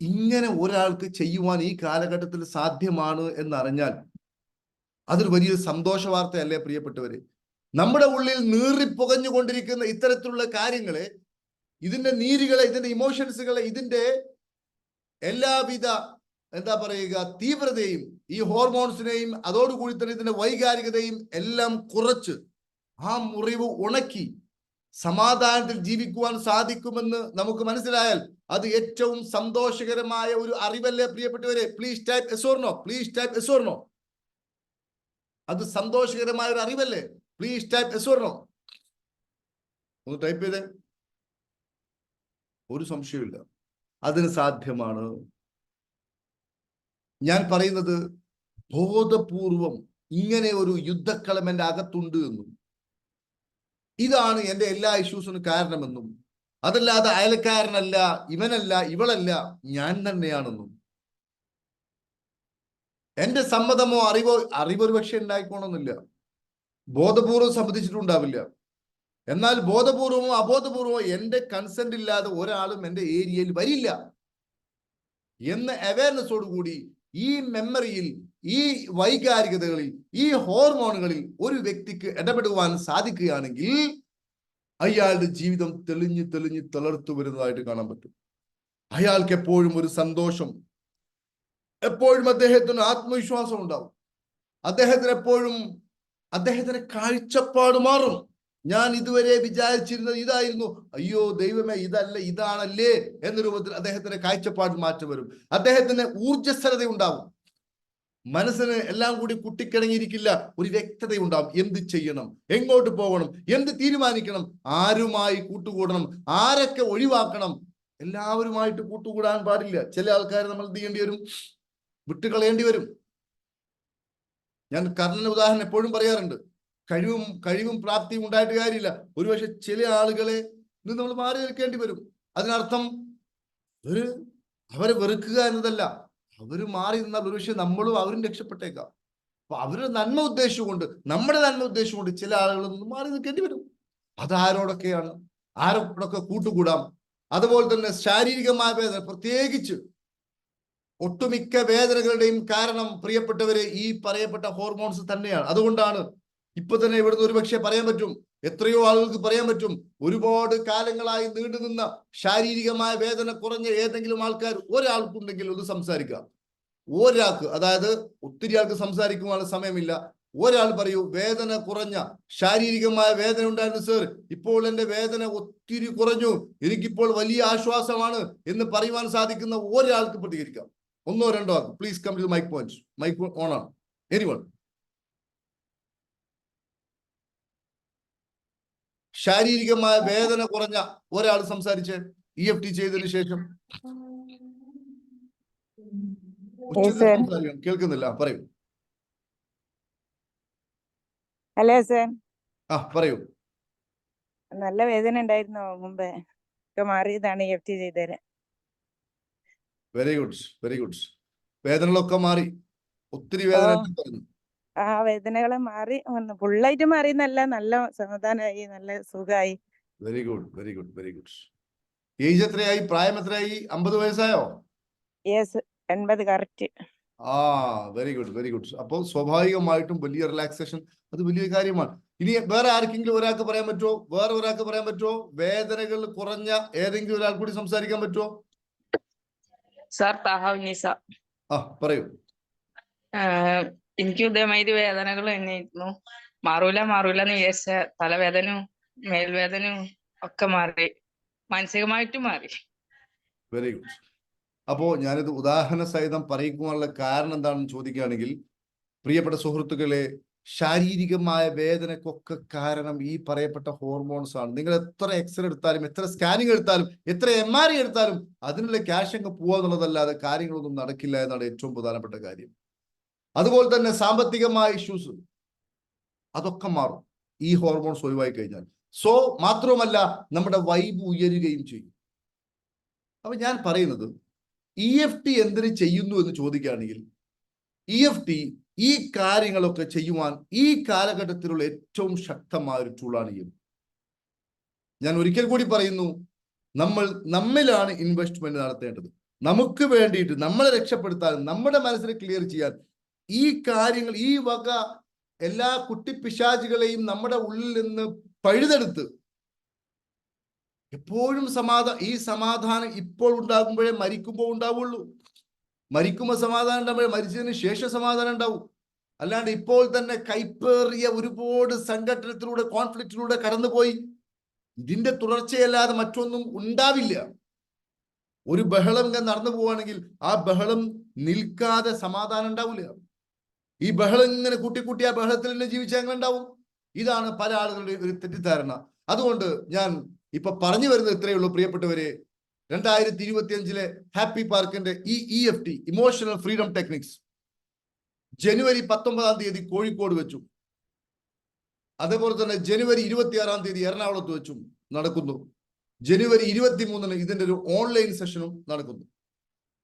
ഇങ്ങനെ ഒരാൾക്ക് ചെയ്യുവാൻ ഈ കാലഘട്ടത്തിൽ സാധ്യമാണ് എന്നറിഞ്ഞാൽ അതൊരു വലിയൊരു സന്തോഷ വാർത്തയല്ലേ പ്രിയപ്പെട്ടവരെ? നമ്മുടെ ഉള്ളിൽ നീറിപ്പുകഞ്ഞുകൊണ്ടിരിക്കുന്ന ഇത്തരത്തിലുള്ള കാര്യങ്ങളെ, ഇതിന്റെ നീരുകളെ, ഇതിന്റെ ഇമോഷൻസുകളെ, ഇതിന്റെ എല്ലാവിധ എന്താ പറയുക തീവ്രതയും, ഈ ഹോർമോൺസിനെയും അതോടുകൂടി തന്നെ ഇതിന്റെ വൈകാരികതയും എല്ലാം കുറച്ച് ആ മുറിവ് ഉണക്കി സമാധാനത്തിൽ ജീവിക്കുവാൻ സാധിക്കുമെന്ന് നമുക്ക് മനസ്സിലായാൽ അത് ഏറ്റവും സന്തോഷകരമായ ഒരു അറിവല്ലേ പ്രിയപ്പെട്ടവരെ? Please type yes or no, please type yes or no. അത് സന്തോഷകരമായ ഒരു അറിവല്ലേ? Please type yes or no. ഒന്ന് ടൈപ്പ് ചെയ്തേ. ഒരു സംശയമില്ല, അതിന് സാധ്യമാണ്. ഞാൻ പറയുന്നത് ബോധപൂർവം ഇങ്ങനെ ഒരു യുദ്ധക്കളം എൻ്റെ അകത്തുണ്ട് എന്നും, ഇതാണ് എൻ്റെ എല്ലാ ഇഷ്യൂസിനും കാരണമെന്നും, അതല്ലാതെ അയൽക്കാരനല്ല, ഇവനല്ല, ഇവളല്ല, ഞാൻ തന്നെയാണെന്നും, എന്റെ സമ്മതമോ അറിവൊരു പക്ഷെ ഉണ്ടായിക്കോണമെന്നില്ല, ബോധപൂർവം സമ്മതിച്ചിട്ടുണ്ടാവില്ല. എന്നാൽ ബോധപൂർവമോ അബോധപൂർവമോ എന്റെ കൺസെന്റ് ഇല്ലാതെ ഒരാളും എന്റെ ഏരിയയിൽ വരില്ല എന്ന അവയർനെസ്സോട് കൂടി ഈ മെമ്മറിയിൽ, ഈ വൈകാരികതകളിൽ, ഈ ഹോർമോണുകളിൽ ഒരു വ്യക്തിക്ക് ഇടപെടുവാൻ സാധിക്കുകയാണെങ്കിൽ അയാളുടെ ജീവിതം തെളിഞ്ഞ് തളർത്തു വരുന്നതായിട്ട് കാണാൻ പറ്റും. അയാൾക്ക് എപ്പോഴും ഒരു സന്തോഷം, എപ്പോഴും അദ്ദേഹത്തിന് ആത്മവിശ്വാസം ഉണ്ടാവും, അദ്ദേഹത്തിന് എപ്പോഴും അദ്ദേഹത്തിന്റെ കാഴ്ചപ്പാട് മാറും. ഞാൻ ഇതുവരെ വിചാരിച്ചിരുന്നത് ഇതായിരുന്നു, അയ്യോ ദൈവമേ ഇതല്ല ഇതാണല്ലേ എന്ന രൂപത്തിൽ അദ്ദേഹത്തിന്റെ കാഴ്ചപ്പാട് മാറ്റം വരും. അദ്ദേഹത്തിന് ഊർജ്ജസ്വലത ഉണ്ടാവും. മനസ്സിന് എല്ലാം കൂടി കുട്ടിക്കിണങ്ങിയിരിക്കില്ല. ഒരു വ്യക്തത ഉണ്ടാവും. എന്ത് ചെയ്യണം, എങ്ങോട്ട് പോകണം, എന്ത് തീരുമാനിക്കണം, ആരുമായി കൂട്ടുകൂടണം, ആരൊക്കെ ഒഴിവാക്കണം. എല്ലാവരുമായിട്ട് കൂട്ടുകൂടാൻ പാടില്ല. ചില ആൾക്കാരെ നമ്മൾ എന്ത് ചെയ്യേണ്ടി വരും, വിട്ടുകളയേണ്ടി വരും. ഞാൻ കർണന്റെ ഉദാഹരണം എപ്പോഴും പറയാറുണ്ട്. കഴിവും പ്രാപ്തിയും ഉണ്ടായിട്ട് കാര്യമില്ല. ഒരുപക്ഷെ ചില ആളുകളെ നമ്മൾ മാറി നിൽക്കേണ്ടി വരും. അതിനർത്ഥം അവരെ വെറുക്കുക എന്നതല്ല. അവര് മാറി നിന്നാൽ ഒരുപക്ഷെ നമ്മളും അവരും രക്ഷപ്പെട്ടേക്കാം. അപ്പൊ അവരുടെ നന്മ ഉദ്ദേശിച്ചുകൊണ്ട്, നമ്മുടെ നന്മ ഉദ്ദേശിച്ചുകൊണ്ട് ചില ആളുകൾ നിന്ന് മാറി നിൽക്കേണ്ടി വരും. അതാരോടൊക്കെയാണ്, ആരോടൊക്കെ കൂട്ടുകൂടാം. അതുപോലെ തന്നെ ശാരീരികമായ വേദന, പ്രത്യേകിച്ച് ഒട്ടുമിക്ക വേദനകളുടെയും കാരണം പ്രിയപ്പെട്ടവരെ ഈ പറയപ്പെട്ട ഹോർമോൺസ് തന്നെയാണ്. അതുകൊണ്ടാണ് ഇപ്പൊ തന്നെ ഇവിടുന്ന് ഒരുപക്ഷെ പറയാൻ പറ്റും, എത്രയോ ആളുകൾക്ക് പറയാൻ പറ്റും, ഒരുപാട് കാലങ്ങളായി നീണ്ടുനിന്ന ശാരീരികമായ വേദന കുറഞ്ഞ ഏതെങ്കിലും ആൾക്കാർ ഒരാൾക്കുണ്ടെങ്കിൽ ഒന്ന് സംസാരിക്കാം. ഒരാൾക്ക്, അതായത് ഒത്തിരി ആൾക്ക് സംസാരിക്കുവാനുള്ള സമയമില്ല. ഒരാൾ പറയൂ, വേദന കുറഞ്ഞ, ശാരീരികമായ വേദന ഉണ്ടായിരുന്നു സർ, ഇപ്പോൾ എന്റെ വേദന ഒത്തിരി കുറഞ്ഞു, എനിക്കിപ്പോൾ വലിയ ആശ്വാസമാണ് എന്ന് പറയുവാൻ സാധിക്കുന്ന ഒരാൾക്ക് പ്രതികരിക്കാം. ഒന്നോ രണ്ടോ ആൾക്ക്. Please come to mic point. Mic on ആണ്. എനിവൺ? ശാരീരികമായ വേദന കുറഞ്ഞ ഒരാൾ സംസാരിച്ച് EFT ചെയ്തതിനു ശേഷം. കേൾക്കുന്നില്ല, പറയൂ. Hello sir. പറയൂ. നല്ല വേദന ഉണ്ടായിരുന്നു മുമ്പേ, മാറിയതാണ് EFT ചെയ്തേരെ. Very good, very good. വേദനകളൊക്കെ മാറി, ഒത്തിരി വേദന. ആ വേദനകളെ മാറി, ഫുള്ളായിട്ട് മാറിയെന്നല്ല, നല്ല സമാധാനമായി, നല്ല സുഖമായി. Very good, very good, very good. Age എത്രയായി, പ്രായം എത്രയായി? 50 വയസ്സായോ? Yes, 80 correct. Very good, very good. അപ്പോൾ സ്വാഭാവികമായിട്ടും വലിയ റിലാക്സേഷൻ, അത് വലിയ കാര്യമാണ്. ഇനി വേറെ ആർക്കെങ്കിലും ഒരാൾക്ക് പറയാൻ പറ്റുമോ? വേറെ ഒരാൾക്ക് പറയാൻ പറ്റുമോ? വേദനകൾ കുറഞ്ഞ ഏതെങ്കിലും ഒരാൾ കൂടി സംസാരിക്കാൻ പറ്റുമോ? സാർ, പറയൂ. എനിക്ക് ഇതേമാതിരി വേദനകൾ തന്നെയായിരുന്നു. മാറൂല എന്ന് വിചാരിച്ച തലവേദനയും മേൽവേദനയും ഒക്കെ മാറി, മാനസികമായിട്ടും മാറി. Very good. അപ്പോ ഞാനിത് ഉദാഹരണ സഹിതം പറയുവാനുള്ള കാരണം എന്താണെന്ന് ചോദിക്കുകയാണെങ്കിൽ, പ്രിയപ്പെട്ട സുഹൃത്തുക്കളെ, ശാരീരികമായ വേദനക്കൊക്കെ കാരണം ഈ പറയപ്പെട്ട ഹോർമോൺസ് ആണ്. നിങ്ങൾ എത്ര എക്സ്റേ എടുത്താലും, എത്ര സ്കാനിങ് എടുത്താലും, എത്ര MRI എടുത്താലും അതിനുള്ള ക്യാഷ് അങ്ങ് പോവാന്നുള്ളതല്ലാതെ കാര്യങ്ങളൊന്നും നടക്കില്ല എന്നാണ് ഏറ്റവും പ്രധാനപ്പെട്ട കാര്യം. അതുപോലെ തന്നെ സാമ്പത്തികമായ ഇഷ്യൂസ്, അതൊക്കെ മാറും ഈ ഹോർമോൺസ് ഒഴിവായി കഴിഞ്ഞാൽ. മാത്രവുമല്ല, നമ്മുടെ വൈബ് ഉയരുകയും ചെയ്യും. അപ്പൊ ഞാൻ പറയുന്നത്, EFT എന്തിനു ചെയ്യുന്നു എന്ന് ചോദിക്കുകയാണെങ്കിൽ, EFT ഈ കാര്യങ്ങളൊക്കെ ചെയ്യുവാൻ ഈ കാലഘട്ടത്തിലുള്ള ഏറ്റവും ശക്തമായ ഒരു ടൂളാണ് EFT. ഞാൻ ഒരിക്കൽ കൂടി പറയുന്നു, നമ്മിലാണ് ഇൻവെസ്റ്റ്മെന്റ് നടത്തേണ്ടത്. നമുക്ക് വേണ്ടിയിട്ട്, നമ്മളെ രക്ഷപ്പെടുത്താൻ, നമ്മുടെ മനസ്സിനെ ക്ലിയർ ചെയ്യാൻ ഈ കാര്യങ്ങൾ, ഈ വക എല്ലാ കുട്ടിപ്പിശാചുകളെയും നമ്മുടെ ഉള്ളിൽ നിന്ന് പഴുതെടുത്ത് എപ്പോഴും ഈ സമാധാനം ഇപ്പോൾ ഉണ്ടാകുമ്പോഴേ മരിക്കുമ്പോൾ ഉണ്ടാവുള്ളൂ. മരിക്കുമ്പോൾ സമാധാനം ഉണ്ടാകുമ്പോഴേ, മരിച്ചതിന് ശേഷം സമാധാനം ഉണ്ടാവും. അല്ലാണ്ട് ഇപ്പോൾ തന്നെ കൈപ്പേറിയ ഒരുപാട് സംഘടനത്തിലൂടെ, കോൺഫ്ലിക്റ്റിലൂടെ കടന്നുപോയി ഇതിന്റെ തുടർച്ചയല്ലാതെ മറ്റൊന്നും ഉണ്ടാവില്ല. ഒരു ബഹളം ഇങ്ങനെ നടന്നു പോവുകയാണെങ്കിൽ ആ ബഹളം നിൽക്കാതെ സമാധാനം ഉണ്ടാവില്ല. ഈ ബഹളം ഇങ്ങനെ കൂട്ടി ആ ബഹളത്തിൽ തന്നെ ജീവിച്ചാൽ എങ്ങനെ ഉണ്ടാവും? ഇതാണ് പല ആളുകളുടെ ഒരു തെറ്റിദ്ധാരണ. അതുകൊണ്ട് ഞാൻ ഇപ്പൊ പറഞ്ഞു വരുന്നത് ഇത്രയേ ഉള്ളൂ പ്രിയപ്പെട്ടവരെ. 2025 ഹാപ്പി പാർക്കിന്റെ ഈ EFT, ഇമോഷണൽ ഫ്രീഡം ടെക്നിക്സ്, ജനുവരി 19 കോഴിക്കോട് വെച്ചു. അതേപോലെ തന്നെ ജനുവരി 26 എറണാകുളത്ത് വെച്ചും നടക്കുന്നു. ജനുവരി 23 ഇതിന്റെ ഒരു ഓൺലൈൻ സെഷനും നടക്കുന്നു.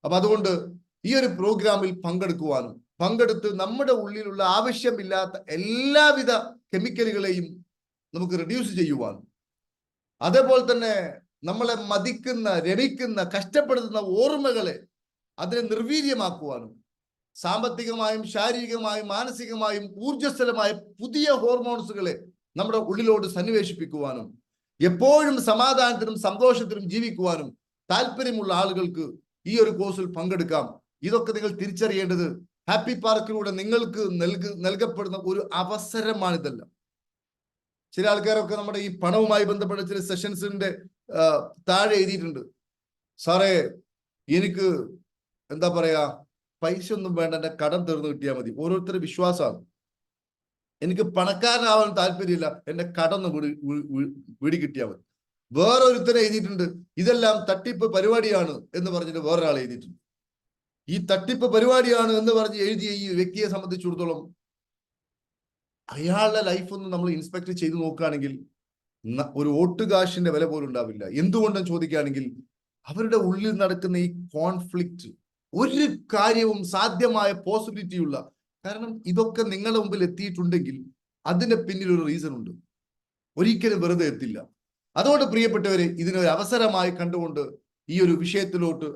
അപ്പൊ അതുകൊണ്ട് ഈ ഒരു പ്രോഗ്രാമിൽ പങ്കെടുത്ത് നമ്മുടെ ഉള്ളിലുള്ള ആവശ്യമില്ലാത്ത എല്ലാവിധ കെമിക്കലുകളെയും നമുക്ക് റെഡ്യൂസ് ചെയ്യുവാനും, അതേപോലെ തന്നെ നമ്മളെ മതിക്കുന്ന, രമിക്കുന്ന, കഷ്ടപ്പെടുത്തുന്ന ഓർമ്മകളെ അതിനെ നിർവീര്യമാക്കുവാനും, സാമ്പത്തികമായും ശാരീരികമായും മാനസികമായും ഊർജ്ജസ്വലമായ പുതിയ ഹോർമോൺസുകളെ നമ്മുടെ ഉള്ളിലോട്ട് സന്നിവേശിപ്പിക്കുവാനും, എപ്പോഴും സമാധാനത്തിനും സന്തോഷത്തിനും ജീവിക്കുവാനും താല്പര്യമുള്ള ആളുകൾക്ക് ഈ ഒരു കോഴ്സിൽ പങ്കെടുക്കാം. ഇതൊക്കെ നിങ്ങൾ തിരിച്ചറിയേണ്ടത് ഹാപ്പി പാർക്കിലൂടെ നിങ്ങൾക്ക് നൽകപ്പെടുന്ന ഒരു അവസരമാണിതെല്ലാം. ചില ആൾക്കാരൊക്കെ നമ്മുടെ ഈ പണവുമായി ബന്ധപ്പെട്ട ചില സെഷൻസിന്റെ താഴെ എഴുതിയിട്ടുണ്ട്, സാറേ എനിക്ക് എന്താ പറയാ പൈസ ഒന്നും വേണ്ട, എന്റെ കടം തീർന്നു കിട്ടിയാൽ മതി. ഓരോരുത്തരുടെ വിശ്വാസമാണ്. എനിക്ക് പണക്കാരനാവാൻ താല്പര്യമില്ല, എന്റെ കടന്ന് വീടി കിട്ടിയാൽ മതി. വേറൊരുത്തരെ എഴുതിയിട്ടുണ്ട്, ഇതെല്ലാം തട്ടിപ്പ് പരിപാടിയാണ് എന്ന് പറഞ്ഞിട്ട് വേറൊരാൾ എഴുതിയിട്ടുണ്ട്. ഈ തട്ടിപ്പ് പരിപാടിയാണ് എന്ന് പറഞ്ഞ് എഴുതിയ ഈ വ്യക്തിയെ സംബന്ധിച്ചിടത്തോളം അയാളുടെ ലൈഫ് ഒന്ന് നമ്മൾ ഇൻസ്പെക്ട് ചെയ്ത് നോക്കുകയാണെങ്കിൽ ഒരു ഓട്ടുകാശിന്റെ വില പോലും ഉണ്ടാവില്ല. എന്തുകൊണ്ടെന്ന് ചോദിക്കുകയാണെങ്കിൽ അവരുടെ ഉള്ളിൽ നടക്കുന്ന ഈ കോൺഫ്ലിക്റ്റ്, ഒരു കാര്യവും സാധ്യമായ പോസിബിലിറ്റി ഉള്ള, കാരണം ഇതൊക്കെ നിങ്ങളുടെ മുമ്പിൽ എത്തിയിട്ടുണ്ടെങ്കിൽ അതിന്റെ പിന്നിൽ ഒരു റീസൺ ഉണ്ട്, ഒരിക്കലും വെറുതെ എത്തില്ല. അതുകൊണ്ട് പ്രിയപ്പെട്ടവരെ, ഇതിനൊരു അവസരമായി കണ്ടുകൊണ്ട് ഈ ഒരു വിഷയത്തിലോട്ട്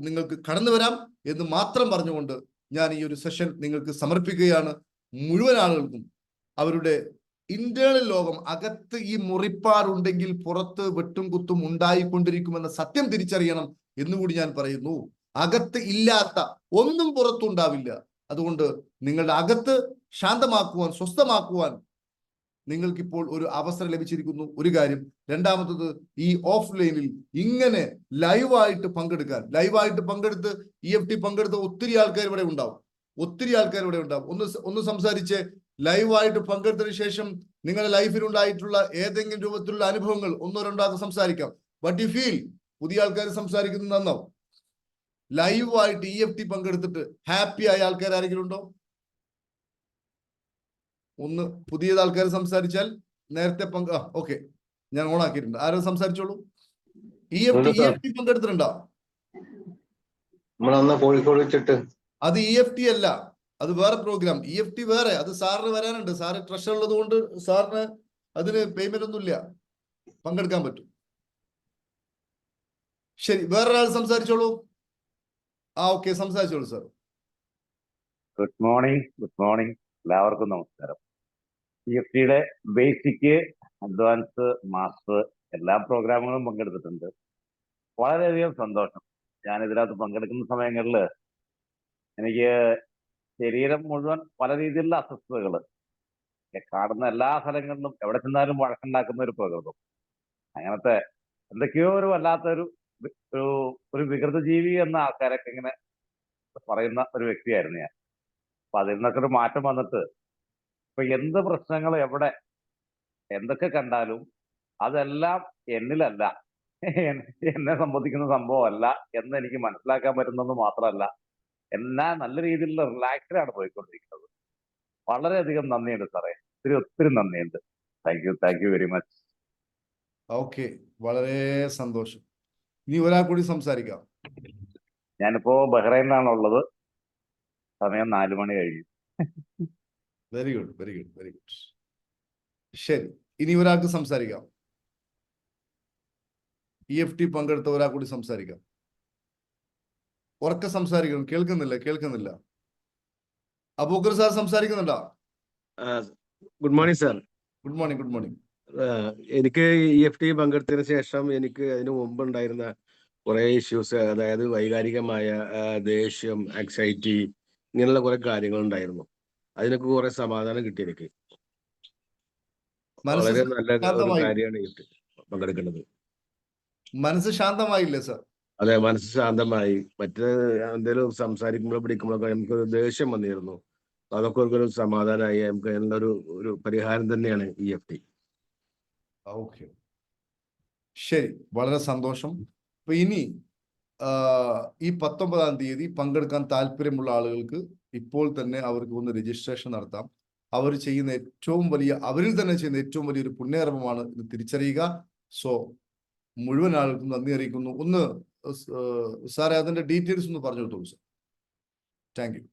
നിങ്ങൾക്ക് കടന്നു വരാം എന്ന് മാത്രം പറഞ്ഞുകൊണ്ട് ഞാൻ ഈ ഒരു സെഷൻ നിങ്ങൾക്ക് സമർപ്പിക്കുകയാണ്. മുഴുവൻ ആളുകൾക്കും അവരുടെ ഇന്റേണൽ ലോകം, അകത്ത് ഈ മുറിപ്പാടുണ്ടെങ്കിൽ പുറത്ത് വെട്ടും കുത്തും ഉണ്ടായിക്കൊണ്ടിരിക്കുമെന്ന സത്യം തിരിച്ചറിയണം എന്നുകൂടി ഞാൻ പറയുന്നു. അകത്ത് ഇല്ലാത്ത ഒന്നും പുറത്തുണ്ടാവില്ല. അതുകൊണ്ട് നിങ്ങളുടെ അകത്ത് ശാന്തമാക്കുവാൻ, സ്വസ്ഥമാക്കുവാൻ നിങ്ങൾക്കിപ്പോൾ ഒരു അവസരം ലഭിച്ചിരിക്കുന്നു. ഒരു കാര്യം. രണ്ടാമത്തത്, ഈ ഓഫ്ലൈനിൽ ഇങ്ങനെ ലൈവായിട്ട് പങ്കെടുത്ത് EFT പങ്കെടുത്ത ഒത്തിരി ആൾക്കാർ ഇവിടെ ഉണ്ടാവും. ഒന്ന് സംസാരിച്ച് ലൈവായിട്ട് പങ്കെടുത്തതിന് ശേഷം നിങ്ങളുടെ ലൈഫിൽ ഉണ്ടായിട്ടുള്ള ഏതെങ്കിലും രൂപത്തിലുള്ള അനുഭവങ്ങൾ ഒന്നോ രണ്ടോ സംസാരിക്കാം. ബട്ട് യു ഫീൽ പുതിയ ആൾക്കാർ സംസാരിക്കുന്നത് നന്നാവും. ലൈവായിട്ട് EFT പങ്കെടുത്തിട്ട് ഹാപ്പി ആയ ആൾക്കാർ ആരെങ്കിലും ഉണ്ടോ? ഒന്ന് പുതിയ ആൾക്കാർ സംസാരിച്ചാൽ നേരത്തെ ഓക്കെ, ഞാൻ ഓണാക്കിയിട്ടുണ്ട്. ആരും സംസാരിച്ചോളൂ. EFT പങ്കെടുത്തിട്ടുണ്ടോ? കോഴിക്കോട് വെച്ചിട്ട് അത് EFT അല്ല, അത് വേറെ പ്രോഗ്രാം. EFT വേറെ, അത് സാറിന് വരാനുണ്ട്. സാറ് ട്രഷർ ഉള്ളത് കൊണ്ട് സാറിന് അതിന് പേയ്മെന്റ് ഒന്നുമില്ല, പങ്കെടുക്കാൻ പറ്റും. ശരി, വേറൊരാൾ സംസാരിച്ചോളൂ. ഓക്കെ, സംസാരിച്ചോളൂ സാർ. ഗുഡ് മോർണിംഗ് എല്ലാവർക്കും നമസ്കാരം. EFTയുടെ ബേസിക്, അഡ്വാൻസ്, മാസ്റ്റർ എല്ലാ പ്രോഗ്രാമുകളും പങ്കെടുത്തിട്ടുണ്ട്. വളരെയധികം സന്തോഷം. ഞാൻ ഇതിനകത്ത് പങ്കെടുക്കുന്ന സമയങ്ങളിൽ എനിക്ക് ശരീരം മുഴുവൻ പല രീതിയിലുള്ള അസ്വസ്ഥതകൾ, കാണുന്ന എല്ലാ സ്ഥലങ്ങളിലും എവിടെ ചെന്നാലും വഴക്കുണ്ടാക്കുന്ന ഒരു പ്രകൃതം, അങ്ങനത്തെ എന്തൊക്കെയോ ഒരു വല്ലാത്തൊരു ഒരു വികൃത ജീവി എന്ന ആൾക്കാരൊക്കെ ഇങ്ങനെ പറയുന്ന ഒരു വ്യക്തിയായിരുന്നു ഞാൻ. അപ്പൊ അതിൽ നിന്നൊക്കെ ഒരു മാറ്റം വന്നിട്ട് ഇപ്പൊ എന്ത് പ്രശ്നങ്ങൾ എവിടെ എന്തൊക്കെ കണ്ടാലും അതെല്ലാം എന്നിലല്ല, എന്നെ സംബന്ധിക്കുന്ന സംഭവമല്ല എന്ന് എനിക്ക് മനസ്സിലാക്കാൻ പറ്റുന്നത് മാത്രമല്ല, എന്നാ നല്ല രീതിയിലുള്ള റിലാക്സിലാണ് പോയിക്കൊണ്ടിരിക്കുന്നത്. വളരെയധികം നന്ദിയുണ്ട് സാറേ, ഒത്തിരി നന്ദിയുണ്ട്. Thank you very much. Okay, വളരെ സന്തോഷം. ഇനി ഒരാൾ കൂടി സംസാരിക്കാം. ഞാനിപ്പോ ബഹ്റൈനിലാണ് ഉള്ളത്. സമയം 4 മണി കഴിഞ്ഞു. Very good. ശരി, ഇനി ഒരാൾക്ക് സംസാരിക്കാം. EFT പങ്കെടുത്ത ഒരാൾ കൂടി സംസാരിക്കാം. ഉറക്കെ സംസാരിക്കണം. കേൾക്കുന്നില്ല. അബൂക്കർ സാർ സംസാരിക്കുന്നുണ്ടോ? Good morning sir. Good morning. എനിക്ക് EFT പങ്കെടുത്തതിന് ശേഷം എനിക്ക് അതിനു മുമ്പ് ഉണ്ടായിരുന്ന കുറെ ഇഷ്യൂസ്, അതായത് വൈകാരികമായ ദേഷ്യം, ആങ്സൈറ്റി, ഇങ്ങനെയുള്ള കുറെ കാര്യങ്ങൾ ഉണ്ടായിരുന്നു. അതിനൊക്കെ കുറെ സമാധാനം കിട്ടി. എനിക്ക് വളരെ നല്ല ഒരു കാര്യമാണ് പങ്കെടുക്കുന്നത്. മനസ്സ് ശാന്തമായില്ലേ സാർ? അതെ, മനസ്സ് ശാന്തമായി. മറ്റേ എന്തെങ്കിലും സംസാരിക്കുമ്പോഴോ പിടിക്കുമ്പോഴൊക്കെ നമുക്ക് ദേഷ്യം വന്നിരുന്നു. അതൊക്കെ ഒരു സമാധാനമായി. നമുക്ക് ഒരു പരിഹാരം തന്നെയാണ് EFT. ഓക്കെ, ശരി, വളരെ സന്തോഷം. അപ്പൊ ഇനി ഈ 19-ാം തീയതി പങ്കെടുക്കാൻ താല്പര്യമുള്ള ആളുകൾക്ക് ഇപ്പോൾ തന്നെ അവർക്ക് ഒന്ന് രജിസ്ട്രേഷൻ നടത്താം. അവർ ചെയ്യുന്ന അവരിൽ തന്നെ ചെയ്യുന്ന ഏറ്റവും വലിയൊരു പുണ്യകർമ്മമാണ് ഇത് തിരിച്ചറിയുക. സോ മുഴുവൻ ആൾക്കും നന്ദി അറിയിക്കുന്നു. ഒന്ന് സാറേ അതിന്റെ ഡീറ്റെയിൽസ് ഒന്ന് പറഞ്ഞു കൊടുത്തോളൂ സാർ. Thank you.